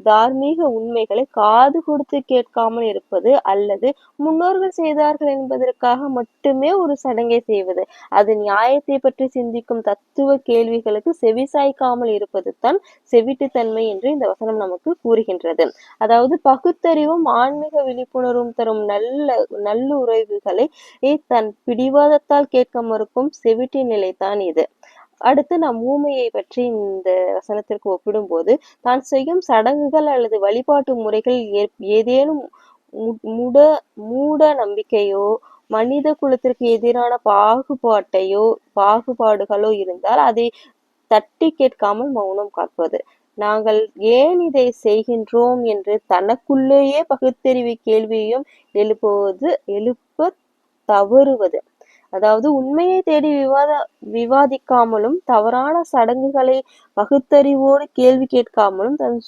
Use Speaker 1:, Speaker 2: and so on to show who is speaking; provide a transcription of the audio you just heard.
Speaker 1: தார்மீக உண்மைகளை காது கொடுத்து கேட்காமல் இருப்பது, அல்லது முன்னோர்கள் செய்தார்கள் என்பதற்காக மட்டுமே ஒரு சடங்கை செய்வது, அது நியாயத்தை பற்றி சிந்திக்கும் தத்துவ கேள்விகளுக்கு செவிசாய்க்காமல் இருப்பது தான் செவிட்டுத்தன்மை என்று இந்த வசனம் நமக்கு கூறுகின்றது. அதாவது பகுத்தறிவும் ஆன்மீக விழிப்புணர்வும் தரும் நல்லுறவுகளை தன் பிடிவாதத்தால் கேட்க மறுக்கும் செவிட்டு நிலைதான் இது. அடுத்து நாம் ஊமையை பற்றி இந்த வசனத்திற்கு ஒப்பிடும்போது, தான் செய்யும் சடங்குகள் அல்லது வழிபாட்டு முறைகள் ஏதேனும் மூட நம்பிக்கையோ மனித குலத்திற்கு எதிரான பாகுபாடுகளோ இருந்தால் அதை தட்டி கேட்காமல் மௌனம் காப்பது. நாங்கள் ஏன் இதை செய்கின்றோம் என்று தனக்குள்ளேயே பகுத்தறிவு கேள்வியையும் எழுப்ப தவறுவது. அதாவது உண்மையை தேடி விவாதிக்காமலும் தவறான சடங்குகளை பகுத்தறிவோடு கேள்வி கேட்காமலும் தன்